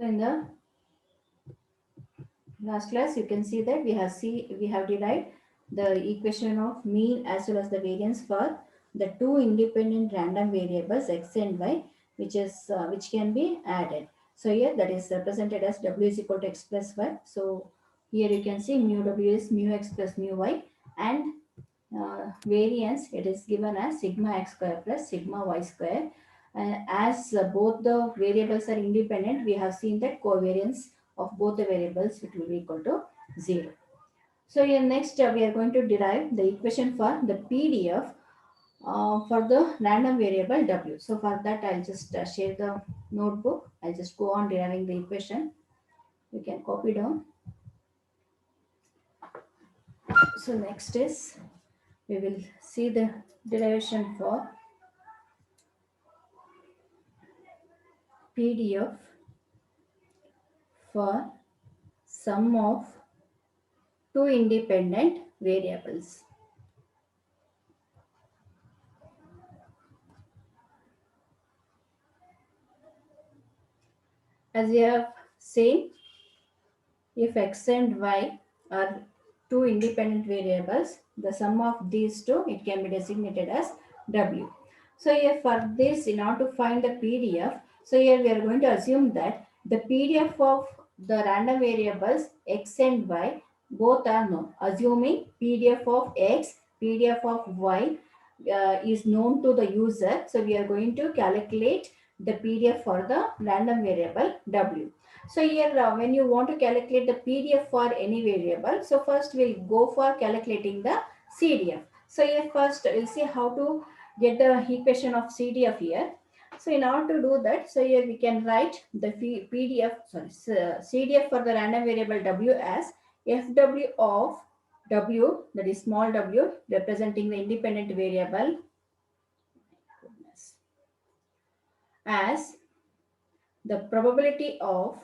So in the last class, you can see that we have derived the equation of mean as well as the variance for the two independent random variables x and y, which can be added. So here that is represented as w is equal to x plus y. So here you can see mu w is mu x plus mu y, and variance it is given as sigma x square plus sigma y square. As both the variables are independent, we have seen that covariance of both the variables it will be equal to 0. So here next we are going to derive the equation for the PDF for the random variable w. So for that I'll just share the notebook. I'll just go on deriving the equation. You can copy down. So next is we will see the derivation for PDF for sum of two independent variables. As we have seen, if x and y are two independent variables, the sum of these two it can be designated as w. So here for this, in order to find the PDF, so here we are going to assume that the PDF of the random variables x and y both are known. Assuming PDF of x, PDF of y is known to the user, so we are going to calculate the PDF for the random variable w. So here when you want to calculate the PDF for any variable, so first we'll go for calculating the CDF. So here first we'll see how to get the equation of CDF here. So in order to do that, so here we can write the CDF for the random variable w as FW of w, that is small w, representing the independent variable, as the probability of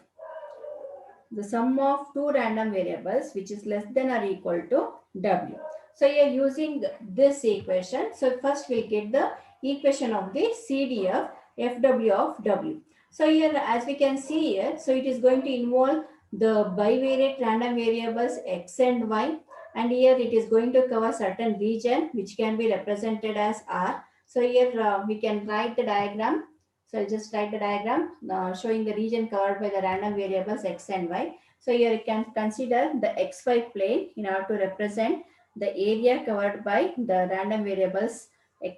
the sum of two random variables which is less than or equal to w. So you are using this equation. So first we'll get the equation of the CDF FW of w. So here as we can see here, so it is going to involve the bivariate random variables x and y, and here it is going to cover certain region which can be represented as R. So here we can write the diagram. So I'll just write the diagram showing the region covered by the random variables x and y. So here you can consider the xy plane in order to represent the area covered by the random variables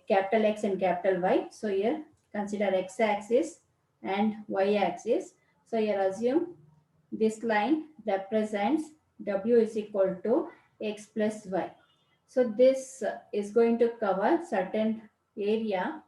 capital X and capital Y. So here consider x-axis and y-axis. So here assume this line represents w is equal to x plus y. So this is going to cover certain area.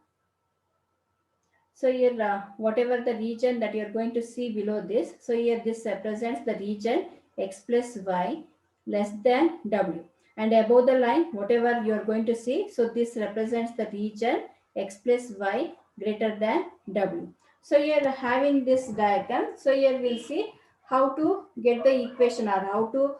So here, whatever the region that you're going to see below this, so here this represents the region x plus y less than w. And above the line, whatever you're going to see, so this represents the region x plus y greater than w. So here having this diagram, so here we'll see how to get the equation or how to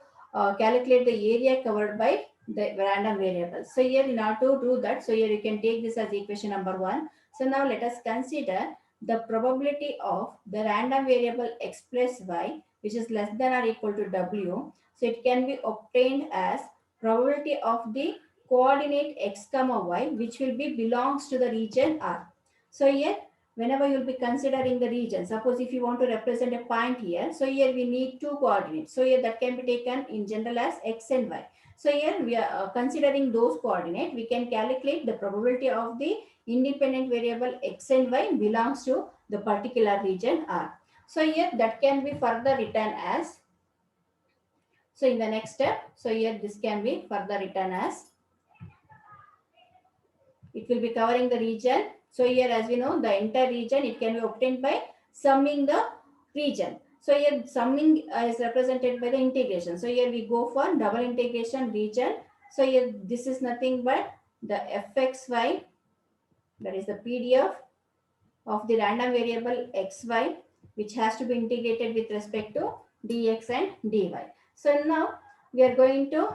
calculate the area covered by the random variables. So here in order to do that, so here you can take this as equation number 1. So now let us consider the probability of the random variable x plus y, which is less than or equal to w. So it can be obtained as probability of the coordinate x comma y, which will be belongs to the region R. So here whenever you will be considering the region, suppose if you want to represent a point here, so here we need two coordinates. So here that can be taken in general as x and y. So here we are considering those coordinates, we can calculate the probability of the independent variable x and y belongs to the particular region R. So here that can be further written as, so in the next step, so here this can be further written as, it will be covering the region. So here as we know the entire region it can be obtained by summing the region. So here summing is represented by the integration. So here we go for double integration region. So here this is nothing but the fxy, that is the PDF of the random variable xy, which has to be integrated with respect to dx and dy. So now we are going to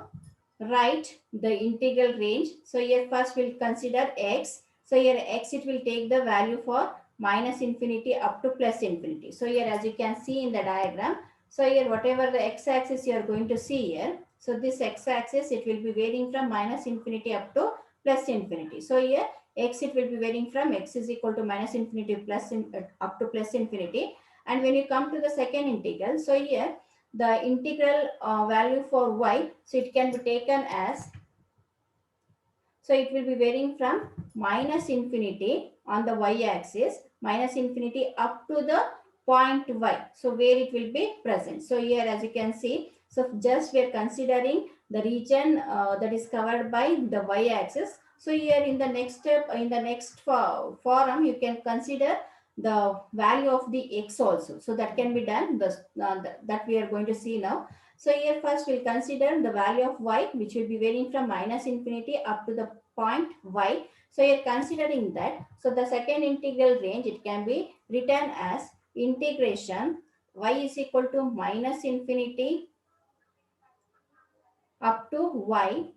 write the integral range. So here first we'll consider x. So here x it will take the value for minus infinity up to plus infinity. So here as you can see in the diagram, so here whatever the x-axis you are going to see here, so this x-axis it will be varying from minus infinity up to plus infinity. So here x it will be varying from x is equal to minus infinity plus up to plus infinity. And when you come to the second integral, so here the integral value for y, so it can be taken as, so it will be varying from minus infinity on the y-axis, minus infinity up to the point y. So where it will be present. So here as you can see, so just we are considering the region that is covered by the y-axis. So here in the next step, in the next forum, you can consider the value of the x also. So that can be done, that we are going to see now. So here first we'll consider the value of y, which will be varying from minus infinity up to the point y. So here considering that, so the second integral range, it can be written as integration y is equal to minus infinity up to y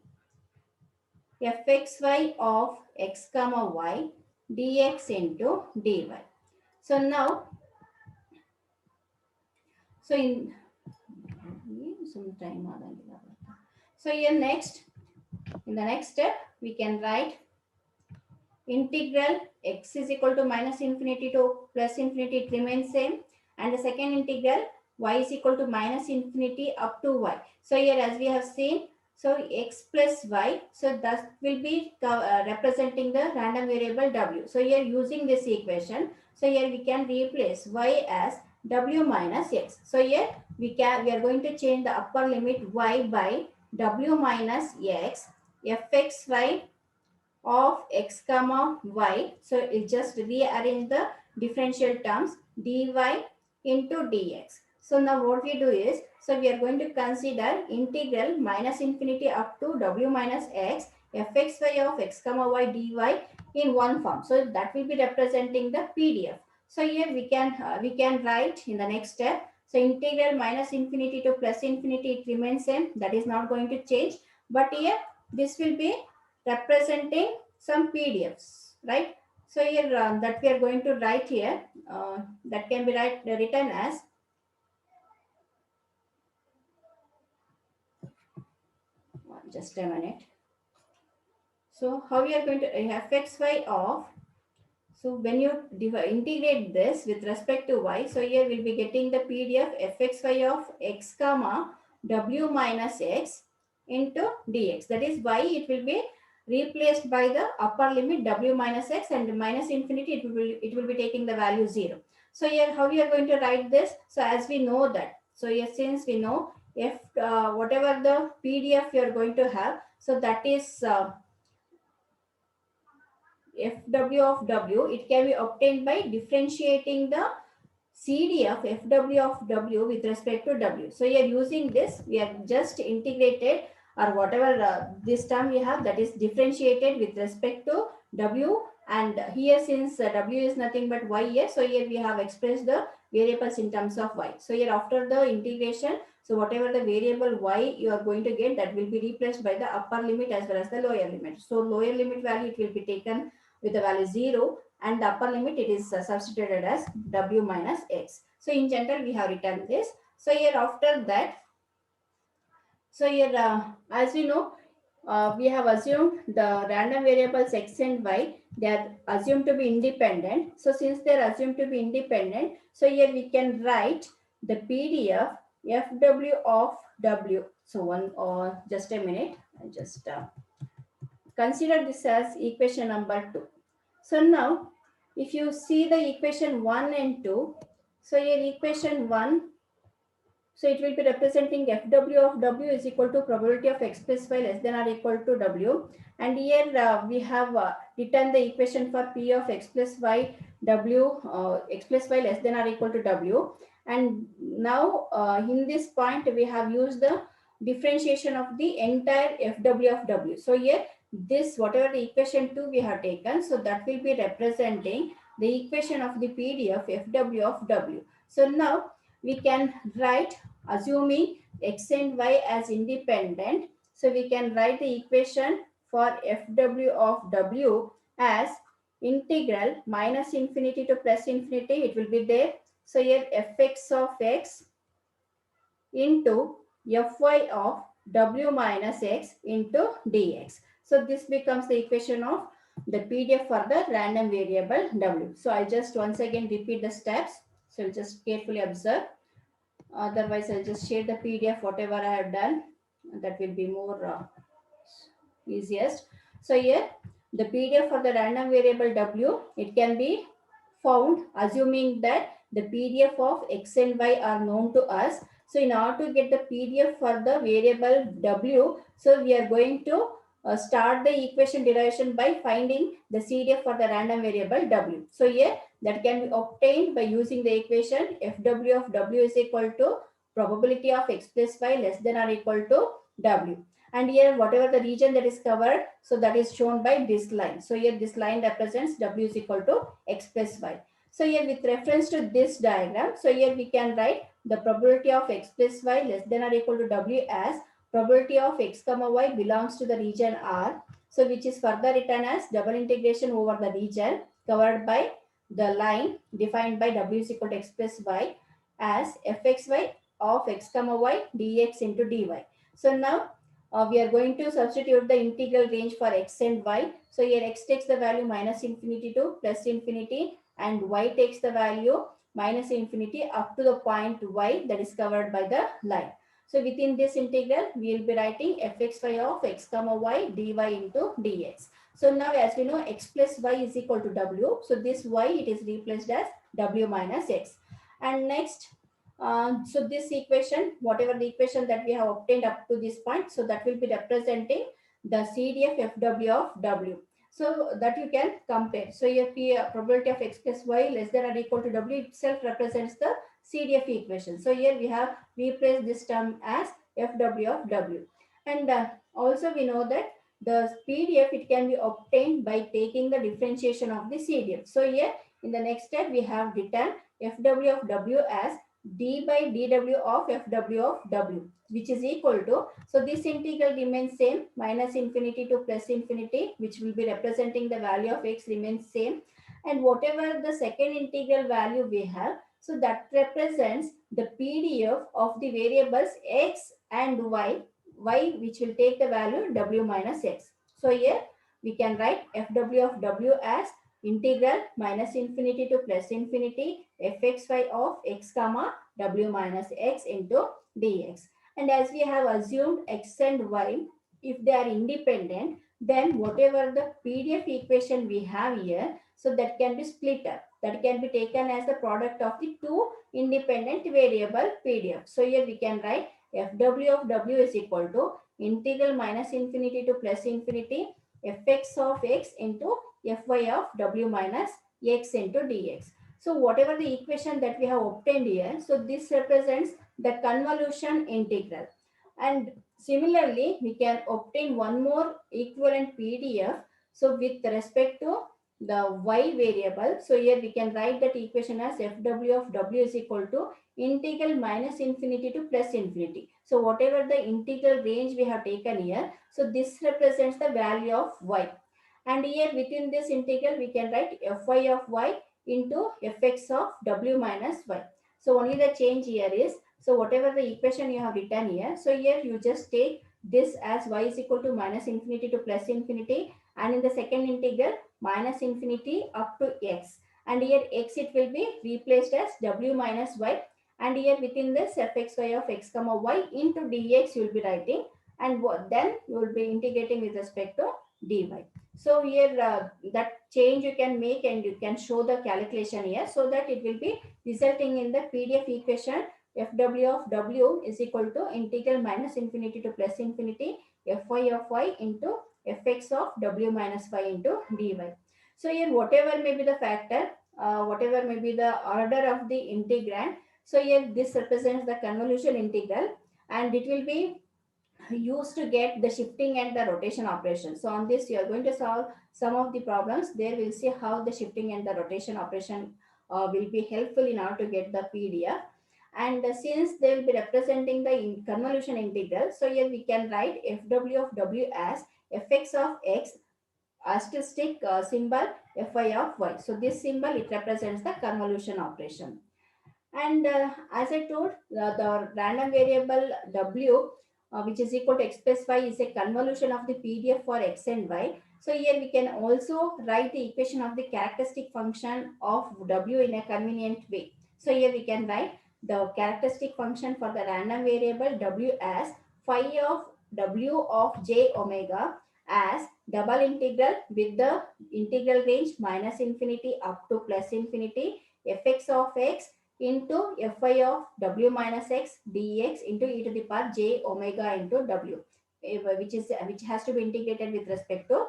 fxy of x comma y dx into dy. So now, so in some time, so here next, in the next step, we can write integral x is equal to minus infinity to plus infinity, it remains same. And the second integral y is equal to minus infinity up to y. So here as we have seen, so x plus y, so that will be representing the random variable w. So here using this equation, so here we can replace y as w minus x. So here we are going to change the upper limit y by w minus x fxy of x comma y. So it just rearrange the differential terms dy into dx. So now what we do is, so we are going to consider integral minus infinity up to w minus x fxy of x comma y dy in one form. So that will be representing the PDF. So here we can write in the next step. So integral minus infinity to plus infinity, it remains same. That is not going to change. But here this will be representing some PDFs, right? So here that we are going to write here, that can be written as just a minute. So how we are going to fxy of, so when you integrate this with respect to y, so here we'll be getting the PDF fxy of x comma w minus x into dx. That is y, it will be replaced by the upper limit w minus x, and minus infinity, it will be taking the value 0. So here how we are going to write this? So as we know that, so here since we know if whatever the PDF you are going to have, so that is fw of w, it can be obtained by differentiating the CD of fw of w with respect to w. So here using this, we are just integrated, or whatever this term we have, that is differentiated with respect to w. And here since w is nothing but y here, so here we have expressed the variables in terms of y. So here after the integration, so whatever the variable y you are going to get, that will be replaced by the upper limit as well as the lower limit. So lower limit value, it will be taken with the value 0, and the upper limit, it is substituted as w minus x. So in general we have written this. So here after that, so here as we know, we have assumed the random variables x and y, they are assumed to be independent. So since they are assumed to be independent, so here we can write the PDF fw of w. So one, or just a minute, I just consider this as equation number 2. So now, if you see the equation 1 and 2, so here equation 1, so it will be representing fw of w is equal to probability of x plus y less than or equal to w. And here we have written the equation for p of x plus y w, x plus y less than or equal to w. And now in this point, we have used the differentiation of the entire fw of w. So here this, whatever the equation 2 we have taken, so that will be representing the equation of the PDF fw of w. So now we can write, assuming x and y as independent, so we can write the equation for fw of w as integral minus infinity to plus infinity, it will be there. So here fx of x into fy of w minus x into dx. So this becomes the equation of the PDF for the random variable w. So I just once again repeat the steps. So just carefully observe. Otherwise, I'll just share the PDF, whatever I have done. That will be more easiest. So here, the PDF for the random variable w, it can be found assuming that the PDF of x and y are known to us. So in order to get the PDF for the variable w, so we are going to start the equation derivation by finding the CDF for the random variable w. So here that can be obtained by using the equation fw of w is equal to probability of x plus y less than or equal to w. And here whatever the region that is covered, so that is shown by this line. So here this line represents w is equal to x plus y. So here with reference to this diagram, so here we can write the probability of x plus y less than or equal to w as probability of x comma y belongs to the region R. So which is further written as double integration over the region covered by the line defined by w is equal to x plus y as fxy of x comma y dx into dy. So now we are going to substitute the integral range for x and y. So here x takes the value minus infinity to plus infinity and y takes the value minus infinity up to the point y that is covered by the line. So within this integral, we will be writing fxy of x comma y dy into dx. So now as we know x plus y is equal to w. So this y it is replaced as w minus x. And next, so this equation, whatever the equation that we have obtained up to this point, so that will be representing the CDF FW of W. So that you can compare. So here P probability of x plus y less than or equal to W itself represents the CDF equation. So here we have replaced this term as FW of W. And also we know that the PDF it can be obtained by taking the differentiation of the CDF. So here in the next step we have written FW of W as d by dw of fw of w, which is equal to, so this integral remains same, minus infinity to plus infinity, which will be representing the value of x remains same, and whatever the second integral value we have, so that represents the PDF of the variables x and y which will take the value w minus x. So here we can write fw of w as integral minus infinity to plus infinity fxy of x comma w minus x into dx. And as we have assumed x and y, if they are independent, then whatever the PDF equation we have here, so that can be split up. That can be taken as the product of the two independent variable PDF. So here we can write fw of w is equal to integral minus infinity to plus infinity fx of x into fy of w minus x into dx. So whatever the equation that we have obtained here, so this represents the convolution integral. And similarly, we can obtain one more equivalent PDF. So with respect to the y variable, so here we can write that equation as fw of w is equal to integral minus infinity to plus infinity. So whatever the integral range we have taken here, so this represents the value of y. And here within this integral, we can write fy of y into fx of w minus y. So only the change here is, so whatever the equation you have written here, so here you just take this as y is equal to minus infinity to plus infinity, and in the second integral minus infinity up to x, and here x it will be replaced as w minus y, and here within this fxy of x comma y into dx you will be writing, and then you will be integrating with respect to dy. So here that change you can make and you can show the calculation here, so that it will be resulting in the PDF equation fw of w is equal to integral minus infinity to plus infinity fy of y into fx of w minus y into dy. So here whatever may be the factor, whatever may be the order of the integrand, so here this represents the convolution integral, and it will be used to get the shifting and the rotation operation. So on this, you are going to solve some of the problems. There we'll see how the shifting and the rotation operation will be helpful in order to get the PDF. And since they will be representing the convolution integral, so here we can write fw of w as fx of x asterisk symbol fi of y. So this symbol, it represents the convolution operation. And as I told, the random variable w, which is equal to x plus y, is a convolution of the PDF for x and y. So here we can also write the equation of the characteristic function of w in a convenient way. So here we can write the characteristic function for the random variable w as phi of w of j omega as double integral with the integral range minus infinity up to plus infinity fx of x into fy of w minus x dx into e to the power j omega into w, which has to be integrated with respect to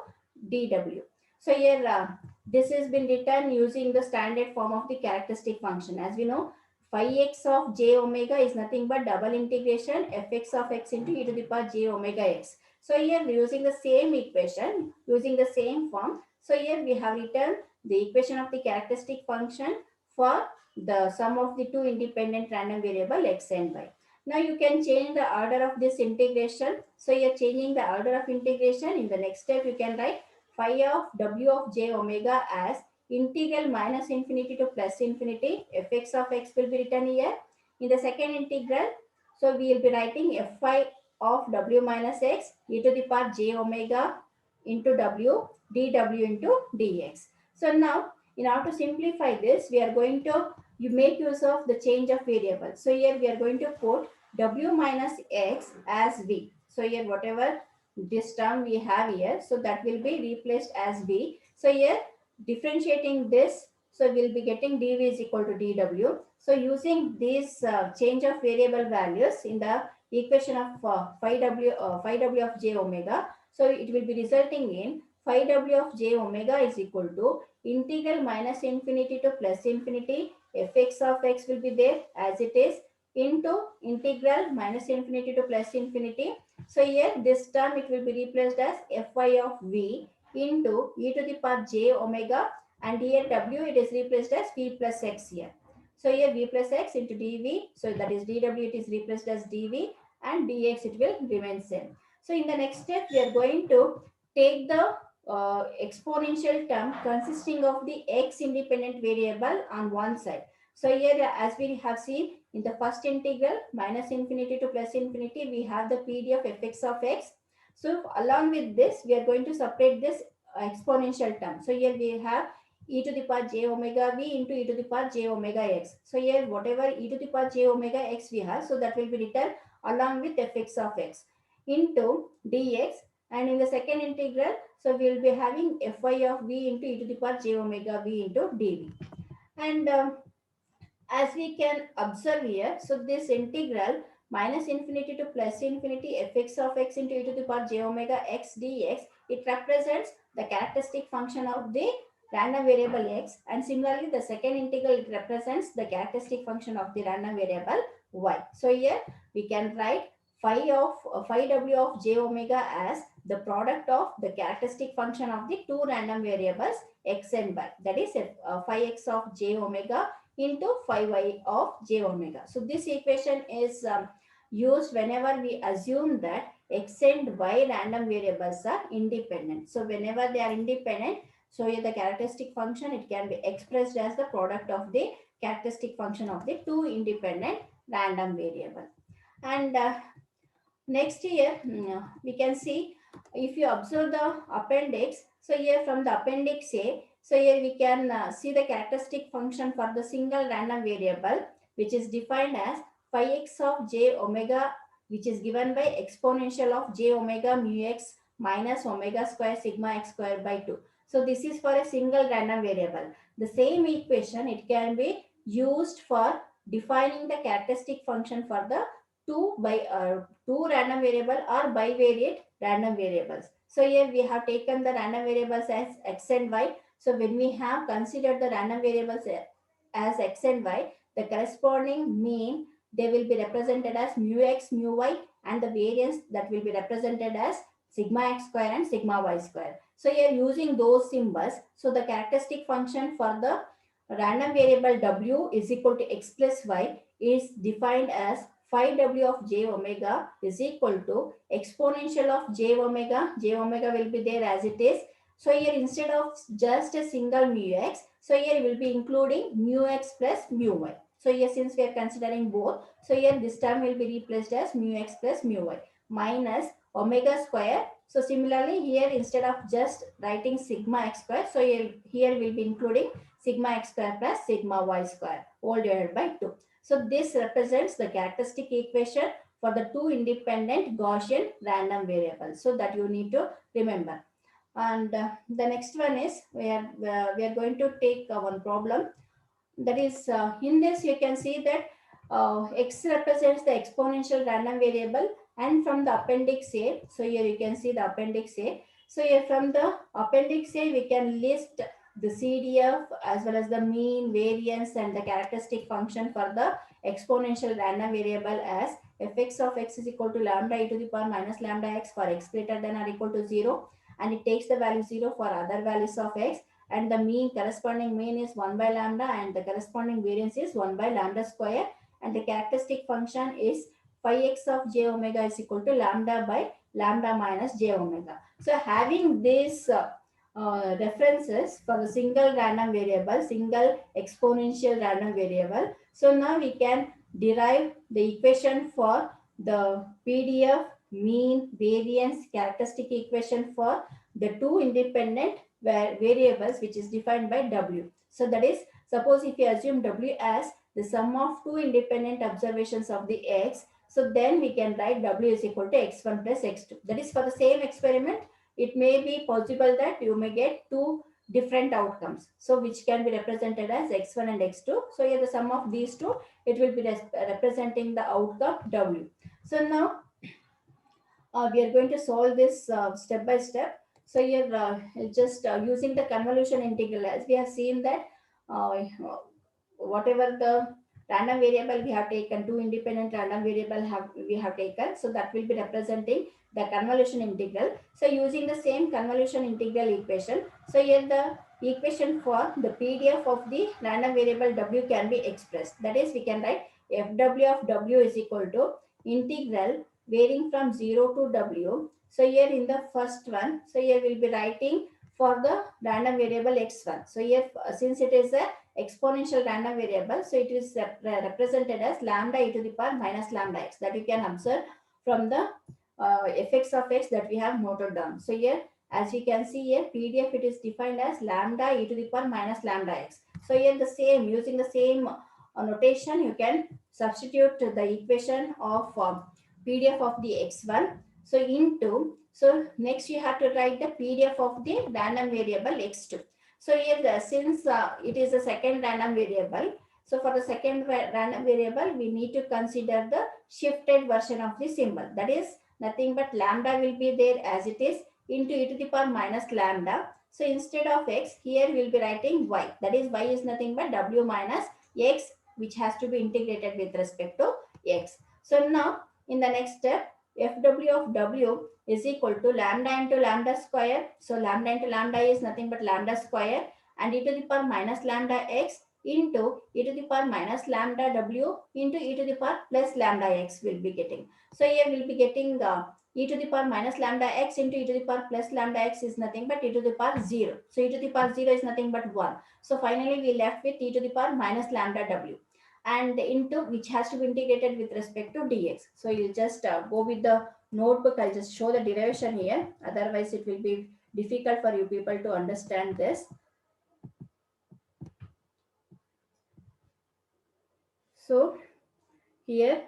dw. So here this has been written using the standard form of the characteristic function. As we know, phi x of j omega is nothing but double integration fx of x into e to the power j omega x. So here using the same equation, using the same form, so here we have written the equation of the characteristic function for the sum of the two independent random variable x and y. Now you can change the order of this integration. So you're changing the order of integration. In the next step, you can write phi of w of j omega as integral minus infinity to plus infinity. Fx of x will be written here. In the second integral, so we will be writing fy of w minus x e to the power j omega into w dw into dx. So now, in order to simplify this, we are going to you make use of the change of variable. So here we are going to put w minus x as v. So here whatever this term we have here, so that will be replaced as v. So here differentiating this, so we'll be getting dv is equal to dw. So using this change of variable values in the equation of phi w of j omega, so it will be resulting in phi w of j omega is equal to integral minus infinity to plus infinity fx of x will be there as it is into integral minus infinity to plus infinity. So here this term it will be replaced as fy of v into e to the power j omega, and here w it is replaced as v plus x here. So here v plus x into dv, so that is dw it is replaced as dv, and dx it will remain same. So in the next step we are going to take the exponential term consisting of the x independent variable on one side. So here as we have seen in the first integral minus infinity to plus infinity, we have the PDF fx of x. So along with this, we are going to separate this exponential term. So here we have e to the power j omega v into e to the power j omega x. So here whatever e to the power j omega x we have, so that will be written along with fx of x into dx, and in the second integral, so we will be having fy of v into e to the power j omega v into dv. And as we can observe here, so this integral minus infinity to plus infinity fx of x into e to the power j omega x dx, it represents the characteristic function of the random variable x, and similarly the second integral it represents the characteristic function of the random variable y. So here we can write phi w of j omega as the product of the characteristic function of the two random variables x and y, that is phi x of j omega into phi y of j omega. So this equation is used whenever we assume that x and y random variables are independent. So whenever they are independent, so here the characteristic function it can be expressed as the product of the characteristic function of the two independent random variable. And next here we can see, if you observe the appendix, so here from the appendix A, so here we can see the characteristic function for the single random variable, which is defined as phi x of j omega, which is given by exponential of j omega mu x minus omega square sigma x square by 2. So this is for a single random variable. The same equation it can be used for defining the characteristic function for the two random variable or bivariate random variables. So here we have taken the random variables as x and y. So when we have considered the random variables as x and y, the corresponding mean they will be represented as mu x mu y, and the variance that will be represented as sigma x square and sigma y square. So here using those symbols, so the characteristic function for the random variable w is equal to x plus y is defined as phi w of j omega is equal to exponential of j omega will be there as it is, So here instead of just a single mu x, so here we will be including mu x plus mu y. So here since we are considering both, so here this term will be replaced as mu x plus mu y minus omega square. So similarly here instead of just writing sigma x square, so here we'll be including sigma x square plus sigma y square all divided by 2. So this represents the characteristic equation for the two independent Gaussian random variables. So that you need to remember. And the next one is we are going to take one problem. That is in this you can see that x represents the exponential random variable, and from the appendix A, so here you can see the appendix A. So here from the appendix A we can list the CDF as well as the mean, variance and the characteristic function for the exponential random variable as fx of x is equal to lambda e to the power minus lambda x for x greater than or equal to 0, and it takes the value 0 for other values of x, and the mean corresponding mean is 1 by lambda and the corresponding variance is 1 by lambda square, and the characteristic function is phi x of j omega is equal to lambda by lambda minus j omega. So having these references for the single random variable, single exponential random variable, so now we can derive the equation for the PDF, mean, variance, characteristic equation for the two independent variables which is defined by W. So that is, suppose if you assume W as the sum of two independent observations of the X, so then we can write W is equal to X1 plus X2. That is for the same experiment, it may be possible that you may get two different outcomes. So which can be represented as X1 and X2. So here the sum of these two, it will be representing the outcome W. So now we are going to solve this step by step. So here just using the convolution integral, as we have seen that uh, whatever the random variable we have taken, two independent random variable we have taken, so that will be representing the convolution integral. So using the same convolution integral equation, so here the equation for the PDF of the random variable W can be expressed. That is, we can write fw of W is equal to integral varying from 0 to W. So here in the first one, so here we'll be writing for the random variable x1. So here since it is a exponential random variable, so it is represented as lambda e to the power minus lambda x, that you can observe from the fx of x that we have noted down. So here as you can see here, PDF it is defined as lambda e to the power minus lambda x. So here the same, using the same notation, you can substitute the equation of PDF of the x1. So into, so next you have to write the PDF of the random variable x2. So here since it is a second random variable, so for the second random variable, we need to consider the shifted version of the symbol. That is nothing but lambda will be there as it is into e to the power minus lambda. So instead of x, here we will be writing y. That is, y is nothing but w minus x, which has to be integrated with respect to x. So now in the next step, fw of w is equal to lambda into lambda square. So lambda into lambda is nothing but lambda square, and e to the power minus lambda x into e to the power minus lambda w into e to the power plus lambda x will be getting. So here we'll be getting e to the power minus lambda x into e to the power plus lambda x is nothing but e to the power 0. So e to the power 0 is nothing but 1. So finally we left with e to the power minus lambda w, and into which has to be integrated with respect to dx. So you'll just go with the notebook. I'll just show the derivation here. Otherwise, it will be difficult for you people to understand this. So here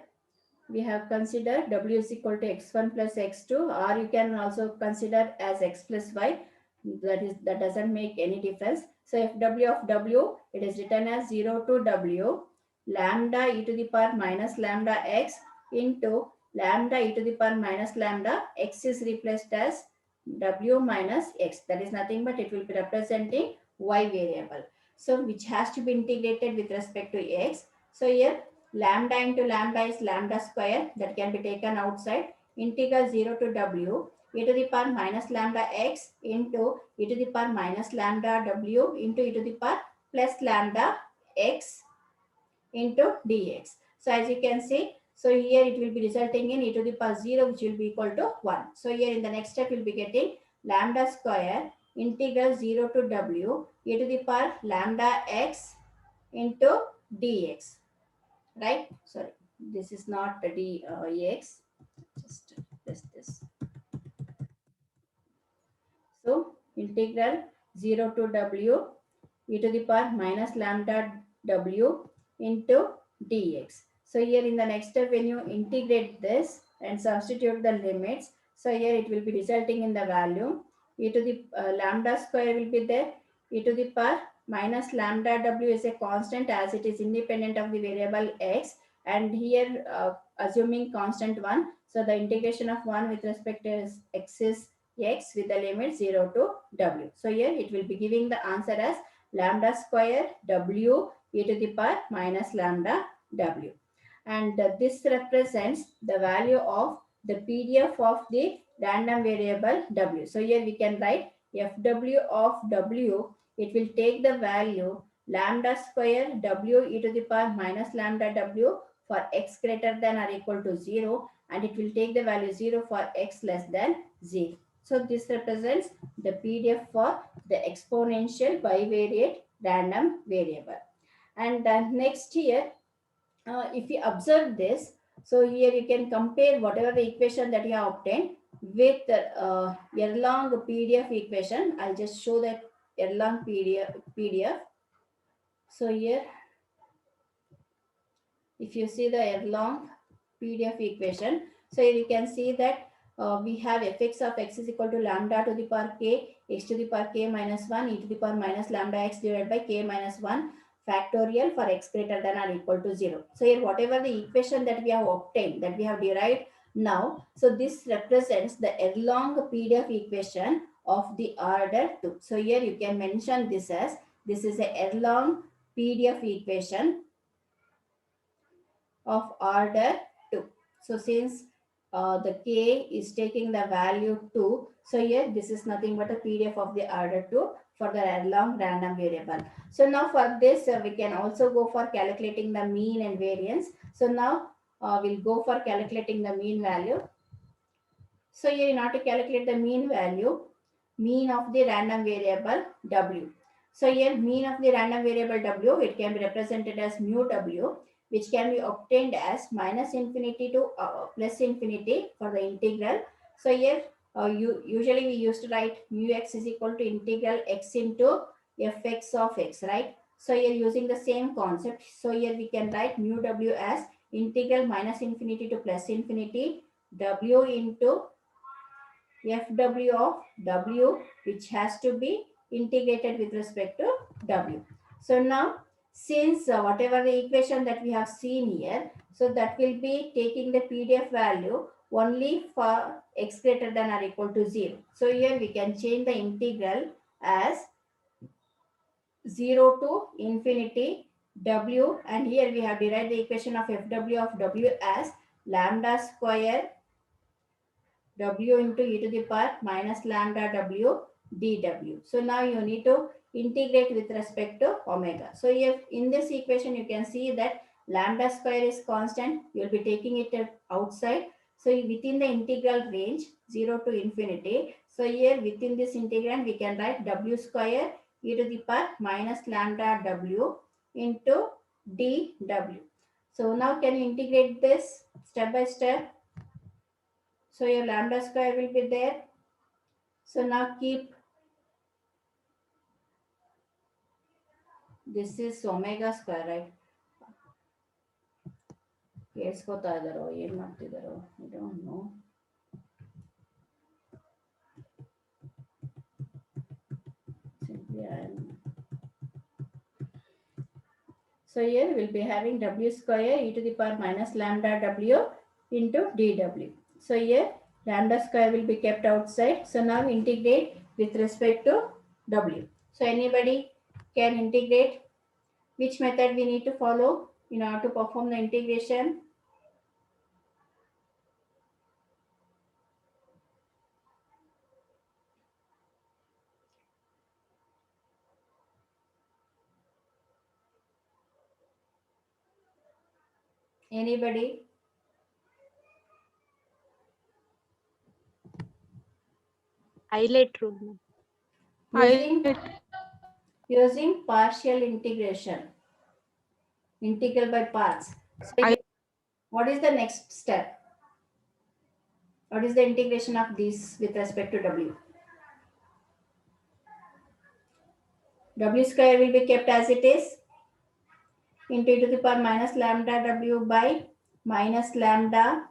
we have considered w is equal to x1 plus x2, or you can also consider as x plus y. That doesn't make any difference. So if w of w, it is written as 0 to w lambda e to the power minus lambda x into lambda e to the power minus lambda x is replaced as w minus x. That is nothing but it will be representing y variable. So which has to be integrated with respect to x. So here lambda into lambda is lambda square, that can be taken outside. Integral 0 to w e to the power minus lambda x into e to the power minus lambda w into e to the power plus lambda x into dx. So as you can see, so here it will be resulting in e to the power 0, which will be equal to 1. So here in the next step, we'll be getting lambda square integral 0 to w e to the power lambda x into dx, right? Sorry, this is not the dx, just this. So integral 0 to w e to the power minus lambda w into dx. So here in the next step, when you integrate this and substitute the limits, so here it will be resulting in the value e to the lambda square will be there, e to the power minus lambda w is a constant as it is independent of the variable x, and here assuming constant 1, so the integration of 1 with respect to x is x with the limit 0 to w. So here it will be giving the answer as lambda square w e to the power minus lambda w. And this represents the value of the PDF of the random variable w. So here we can write fw of w, it will take the value lambda square w e to the power minus lambda w for x greater than or equal to 0, and it will take the value 0 for x less than 0. So this represents the PDF for the exponential bivariate random variable. And next here, if you observe this, so here you can compare whatever the equation that you have obtained with Erlang PDF equation. I'll just show that Erlang PDF. So here, if you see the Erlang PDF equation, so here you can see that we have fx of x is equal to lambda to the power k, x to the power k minus 1, e to the power minus lambda x divided by k minus 1 factorial for x greater than or equal to 0. So here whatever the equation that we have obtained, that we have derived now, so this represents the Erlang PDF equation of the order 2. So here you can mention this as, this is a Erlang PDF equation of order 2. So since the k is taking the value 2, so here this is nothing but a PDF of the order 2 for the Erlang random variable. So now for this we can also go for calculating the mean and variance. So now we'll go for calculating the mean value. So here in order to calculate the mean value, mean of the random variable w. So here mean of the random variable w, it can be represented as mu w, which can be obtained as minus infinity to plus infinity for the integral. So here usually we used to write mu x is equal to integral x into fx of x, right? So here using the same concept, so here we can write mu w as integral minus infinity to plus infinity w into fw of w, which has to be integrated with respect to w. So now since whatever the equation that we have seen here, so that will be taking the PDF value only for x greater than or equal to 0. So here we can change the integral as 0 to infinity w, and here we have derived the equation of fw of w as lambda square w into e to the power minus lambda w dw. So now you need to integrate with respect to omega. So if in this equation you can see that lambda square is constant, you will be taking it outside. So within the integral range 0 to infinity. So here within this integral we can write w square e to the power minus lambda w into dw. So now can you integrate this step by step? So your lambda square will be there. So now keep, this is omega square, right? ಕೇಳಿಸ್ಕೋತಾ ಇದ್ದಾರೋ ಏನ್ ಮಾಡ್ತಿದ್ದಾರೋ I don't know. So here we'll be having w square e to the power minus lambda w into dw. So here lambda square will be kept outside. So now integrate with respect to w. So anybody can integrate? Which method we need to follow in order to perform the integration? Anybody? Highlight rule. using partial integration, integral by parts. So what is the next step? What is the integration of this with respect to W? W square will be kept as it is into e to the power minus lambda W by minus lambda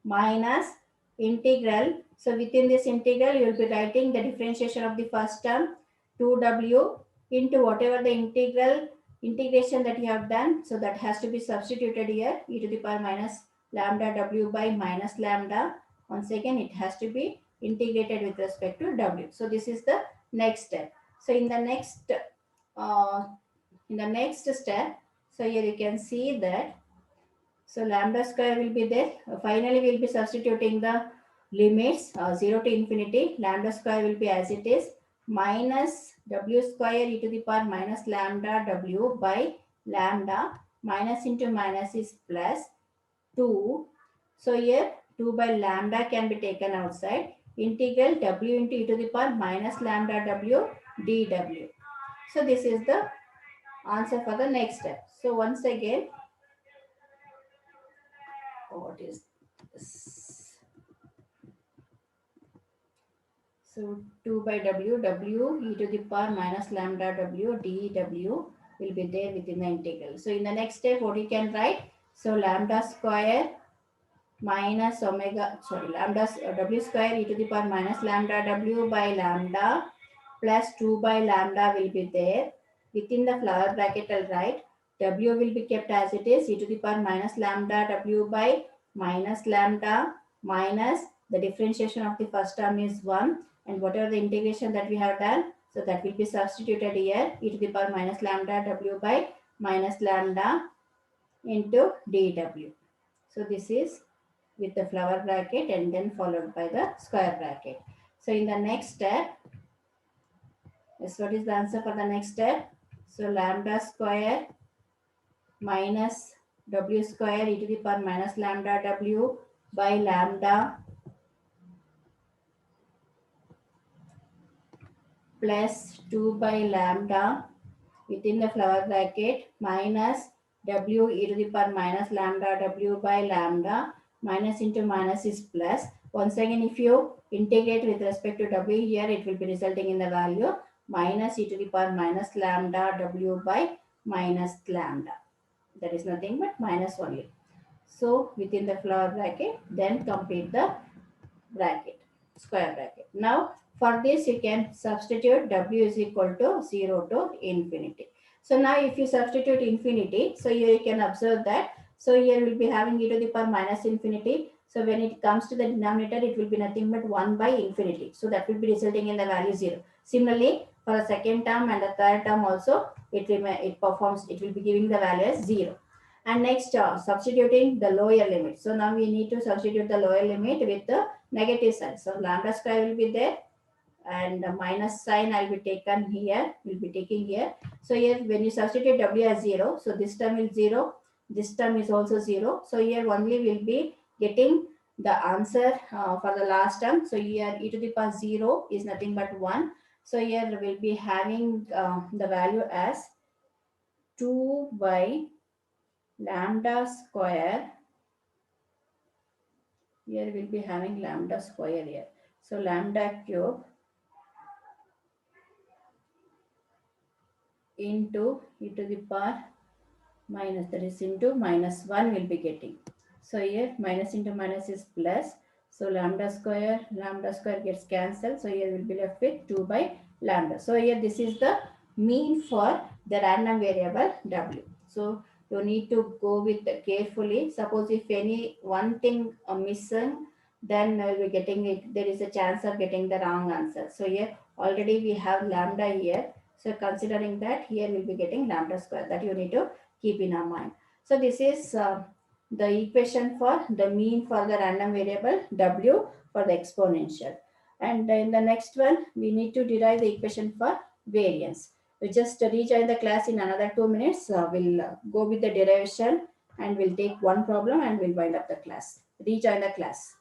minus integral. So within this integral, you will be writing the differentiation of the first term 2W into whatever the integration that you have done. So that has to be substituted here, e to the power minus lambda W by minus lambda. Once again, it has to be integrated with respect to W. So this is the next step. So uh, in the next step, so here you can see that so lambda square will be there. Finally, we'll be substituting the limits 0 to infinity. Lambda square will be as it is minus w square e to the power minus lambda w by lambda. Minus into minus is plus 2. So here 2 by lambda can be taken outside. Integral w into e to the power minus lambda w dw. So this is the answer for the next step. So once again, what is this? So 2 by w e to the power minus lambda w dw will be there within the integral. So in the next step, what you can write? So lambda square minus lambda w square e to the power minus lambda w by lambda plus 2 by lambda will be there. Within the flower bracket, I'll write w will be kept as it is e to the power minus lambda w by minus lambda minus the differentiation of the first term is 1 and whatever the integration that we have done, so that will be substituted here e to the power minus lambda w by minus lambda into dw. So this is with the flower bracket and then followed by the square bracket. So in the next step, yes, what is the answer for the next step? So lambda square minus w square e to the power minus lambda w by lambda plus 2 by lambda within the flower bracket minus w e to the power minus lambda w by lambda minus into minus is plus. Once again, if you integrate with respect to w here, it will be resulting in the value minus e to the power minus lambda w by minus lambda. That is nothing but minus only. So within the flower bracket, then complete the bracket, square bracket. Now for this you can substitute w is equal to 0 to infinity. So now if you substitute infinity, so here you can observe that. So here we'll be having e to the power minus infinity. So when it comes to the denominator, it will be nothing but 1 by infinity. So that will be resulting in the value 0. Similarly, for the second term and the third term also, it will be giving the value as 0. And next, substituting the lower limit. So now we need to substitute the lower limit with the negative sign. So lambda square will be there and the minus sign I'll be taken here, will be taking here. So here when you substitute w as 0, so this term is 0, this term is also 0. So here only will be getting the answer for the last term. So here e to the power 0 is nothing but 1. So here we'll be having the value as 2 by lambda square. Here we'll be having lambda square here. So lambda cube into e to the power minus, that is into minus 1 will be getting. So here minus into minus is plus. So lambda square gets cancelled. So here we'll be left with 2 by lambda. So here this is the mean for the random variable w. So you need to go with carefully. Suppose if any one thing missing, then we'll be getting it. There is a chance of getting the wrong answer. So here already we have lambda here. So considering that, here we'll be getting lambda square. That you need to keep in our mind. So this is the equation for the mean for the random variable w for the exponential. And in the next one, we need to derive the equation for variance. We just rejoin the class in another 2 minutes. We'll go with the derivation and we'll take one problem and we'll wind up the class. Rejoin the class.